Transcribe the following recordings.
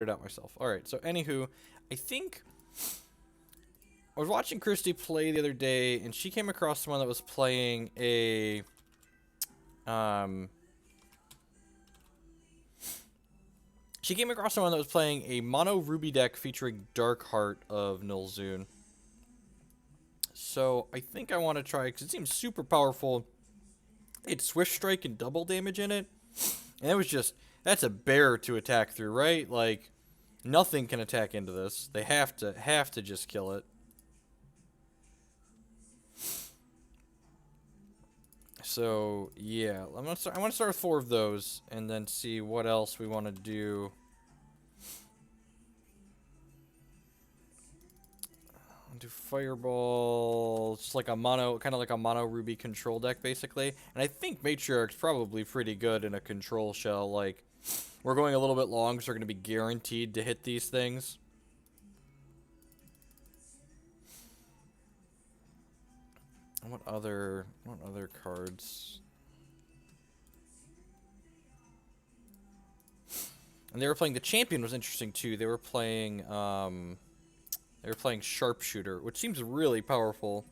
it out myself. Alright, so anywho, I think I was watching Christy play the other day, and she came across someone that was playing a she came across someone that was playing a mono Ruby deck featuring Dark Heart of Nilzun. So I think I want to try, because it seems super powerful. It's Swift Strike and double damage in it. And it was just, that's a bear to attack through, right? Like, nothing can attack into this. They have to just kill it. So, yeah, I want to start with 4 of those, and then see what else we want to do. I'll do Fireball, just like a mono, kind of like a mono Ruby control deck, basically. And I think Matriarch's probably pretty good in a control shell. Like, we're going a little bit long, so we're going to be guaranteed to hit these things. What other cards? And they were playing, the champion was interesting too. They were playing Sharpshooter, which seems really powerful.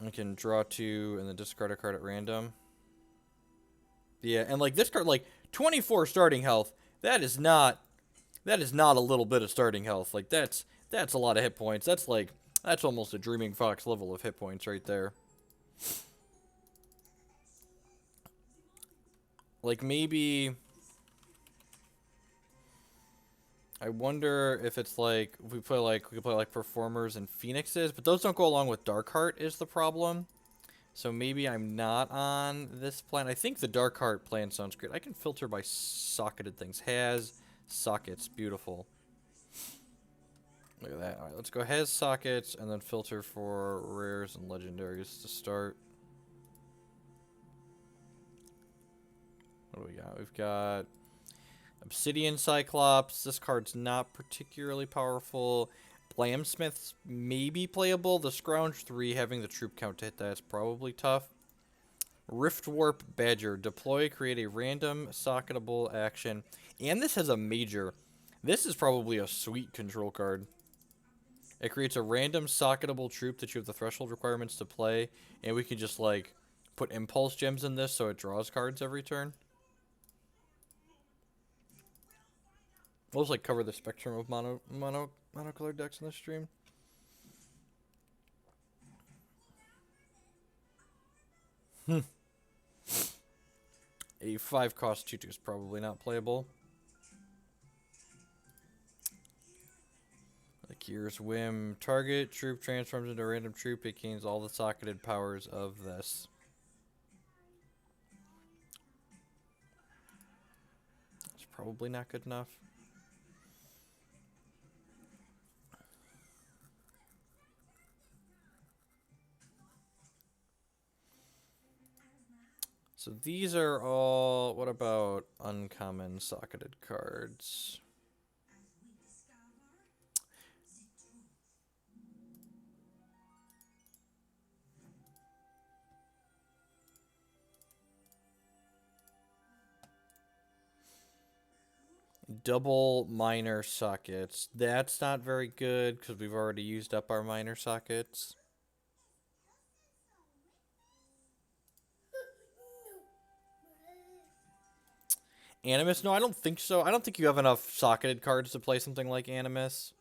I can draw 2 and then discard a card at random. Yeah, and like this card, like 24 starting health. That is not a little bit of starting health. Like that's a lot of hit points. That's almost a Dreaming Fox level of hit points right there. Like maybe I wonder if it's like if we could play like Performers and Phoenixes, but those don't go along with Darkheart is the problem. So maybe I'm not on this plan. I think the Darkheart plan sounds great. I can filter by socketed things. Has sockets, beautiful. Look at that. All right, let's go has sockets and then filter for rares and legendaries to start. What do we got? We've got Obsidian Cyclops. This card's not particularly powerful. Blamsmith's maybe playable. The Scrounge 3, having the troop count to hit that is probably tough. Rift Warp Badger. Deploy, create a random socketable action. And this has a major. This is probably a sweet control card. It creates a random socketable troop that you have the threshold requirements to play. And we can just, like, put impulse gems in this so it draws cards every turn. We'll just, like, cover the spectrum of monocolored decks in this stream. A 5-cost 2/2 is probably not playable. Akir's Whim. Target troop transforms into a random troop. It gains all the socketed powers of this. It's probably not good enough. So these are all... What about uncommon socketed cards? Double minor sockets. That's not very good because we've already used up our minor sockets. Animus? No, I don't think so. I don't think you have enough socketed cards to play something like Animus.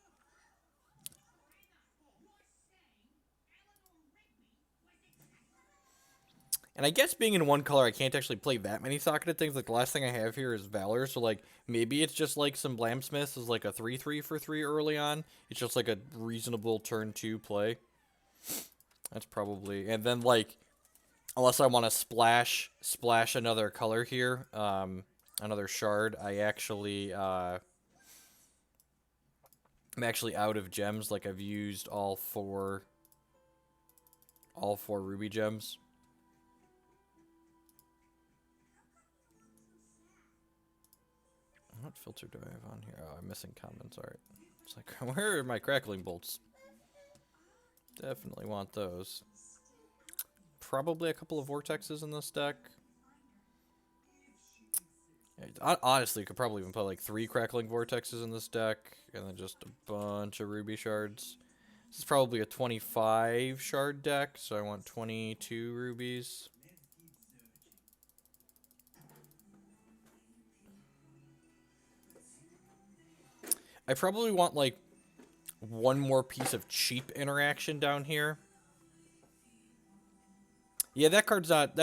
And I guess being in one color, I can't actually play that many socketed things. Like, the last thing I have here is Valor, so, like, maybe it's just, like, some Blamsmiths is, like, a 3/3 for 3 early on. It's just, like, a reasonable turn 2 play. That's probably... And then, like, unless I want to splash another color here, another shard, I'm actually out of gems. Like, I've used all four ruby gems. What filter do I have on here? Oh, I'm missing comments. Alright. It's like, where are my crackling bolts? Definitely want those. Probably a couple of vortexes in this deck. Honestly, could probably even play like 3 Crackling Vortexes in this deck, and then just a bunch of Ruby Shards. This is probably a 25 shard deck, so I want 22 rubies. I probably want like one more piece of cheap interaction down here. Yeah, that card's not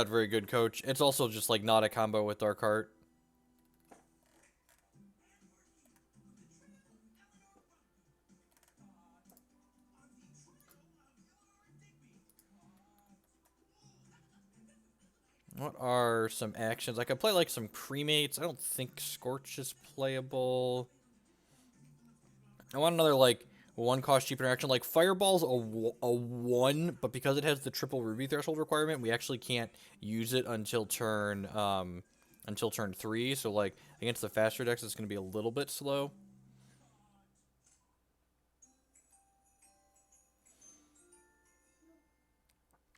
very good, Coach. It's also just like not a combo with Dark Heart. What are some actions? I could play like some cremates. I don't think Scorch is playable. I want another like 1 cost cheap interaction. Like Fireball's a 1, but because it has the triple ruby threshold requirement, we actually can't use it until turn 3. So like against the faster decks, it's gonna be a little bit slow.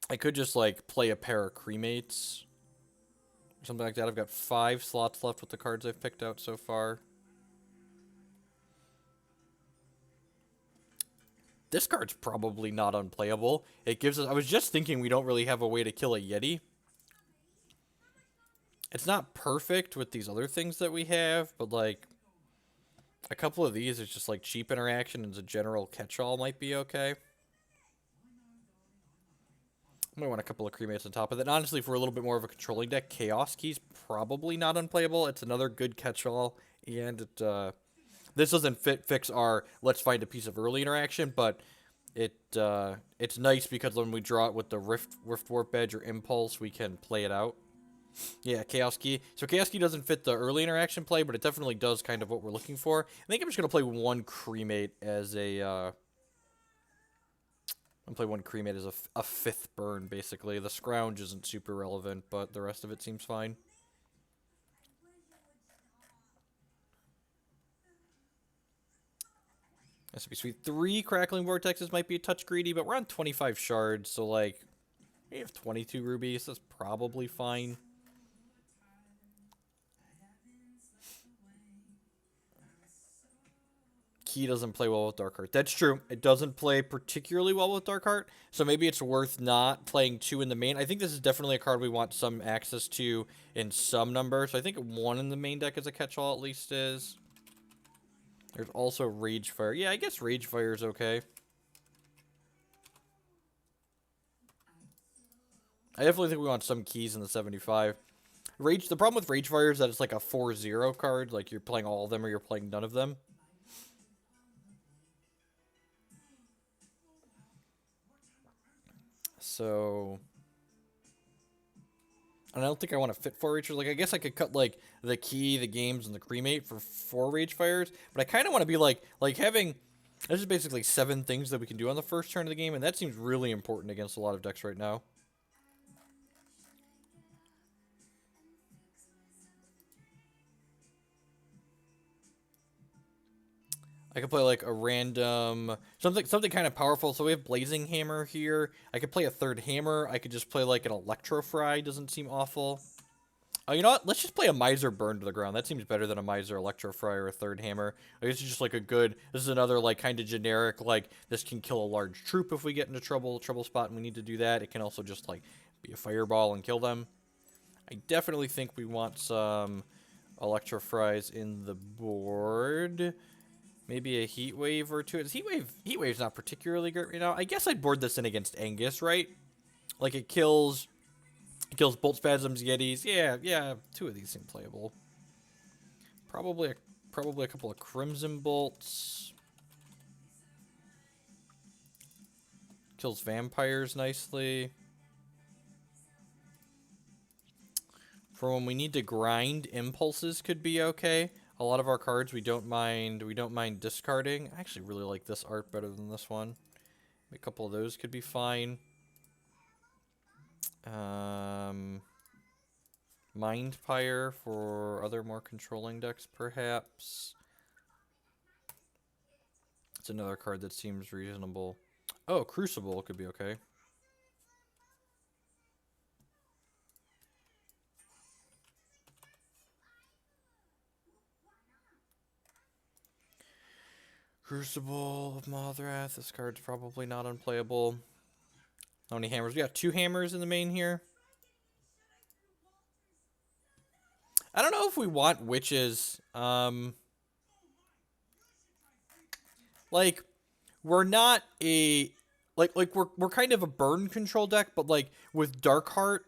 I could just like play a pair of cremates. Something like that. I've got 5 slots left with the cards I've picked out so far. This card's probably not unplayable. It gives us... I was just thinking we don't really have a way to kill a Yeti. It's not perfect with these other things that we have, but like... a couple of these is just like cheap interaction and a general catch-all might be okay. I might want a couple of cremates on top of that. And honestly, if we're a little bit more of a controlling deck, Chaos Key's probably not unplayable. It's another good catch-all, and it... this doesn't fix our let's find a piece of early interaction, but it's nice because when we draw it with the Rift Warp Edge or Impulse, we can play it out. Yeah, Chaos Key. So Chaos Key doesn't fit the early interaction play, but it definitely does kind of what we're looking for. I think I'm just going to play 1 Cremate as a... I'm going to play 1 Cremate as a 5th burn, basically. The Scrounge isn't super relevant, but the rest of it seems fine. This would be sweet. 3 Crackling Vortexes might be a touch greedy, but we're on 25 shards, so like, we have 22 rubies. That's probably fine. Key doesn't play well with Dark Heart. That's true. It doesn't play particularly well with Dark Heart, so maybe it's worth not playing 2 in the main. I think this is definitely a card we want some access to in some number, so I think 1 in the main deck as a catch-all at least is. There's also Rage Fire. Yeah, I guess Rage Fire is okay. I definitely think we want some keys in the 75. The problem with Rage Fire is that it's like a 4-0 card. Like, you're playing all of them or you're playing none of them. So... and I don't think I want to fit 4 Rage Fires. Like, I guess I could cut, like, the Key, the Games, and the Cremate for 4 Rage Fires. But I kind of want to be, like having... there's just basically 7 things that we can do on the first turn of the game, and that seems really important against a lot of decks right now. I could play, like, a random... something kind of powerful. So we have Blazing Hammer here. I could play a 3rd Hammer. I could just play, like, an Electro Fry. Doesn't seem awful. Oh, you know what? Let's just play a Miser Burn to the ground. That seems better than a Miser Electro Fry or a 3rd Hammer. I guess it's just, like, a good... this is another, like, kind of generic, like, this can kill a large troop if we get into trouble spot and we need to do that. It can also just, like, be a Fireball and kill them. I definitely think we want some Electro Fries in the board. Maybe a Heat Wave or 2. Heat Wave's not particularly great right now. I guess I'd board this in against Angus, right? Like, it kills Bolt Spasms, Yetis. Yeah, 2 of these seem playable. Probably a couple of Crimson Bolts. Kills Vampires nicely. For when we need to grind, Impulses could be okay. A lot of our cards we don't mind discarding. I actually really like this art better than this one. A couple of those could be fine. Mind Pyre for other more controlling decks, perhaps. It's another card that seems reasonable. Oh, Crucible could be okay. Crucible of Mothrath. This card's probably not unplayable. How many hammers? We got 2 hammers in the main here. I don't know if we want witches. Like, we're not a we're kind of a burn control deck, but like with Darkheart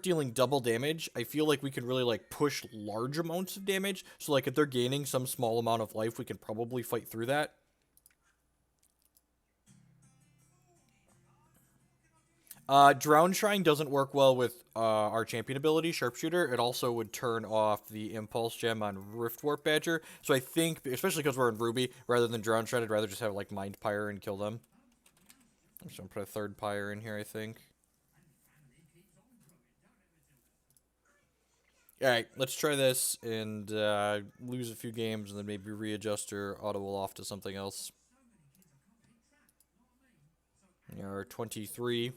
dealing double damage, I feel like we can really like push large amounts of damage. So like if they're gaining some small amount of life, we can probably fight through that. Drown Shrine doesn't work well with our champion ability, Sharpshooter. It also would turn off the Impulse Gem on Rift Warp Badger. So I think, especially because we're in Ruby, rather than Drown Shrine, I'd rather just have like Mind Pyre and kill them. I'm just gonna put a 3rd Pyre in here, I think. Alright, let's try this and lose a few games and then maybe readjust or auto off to something else. Our 23.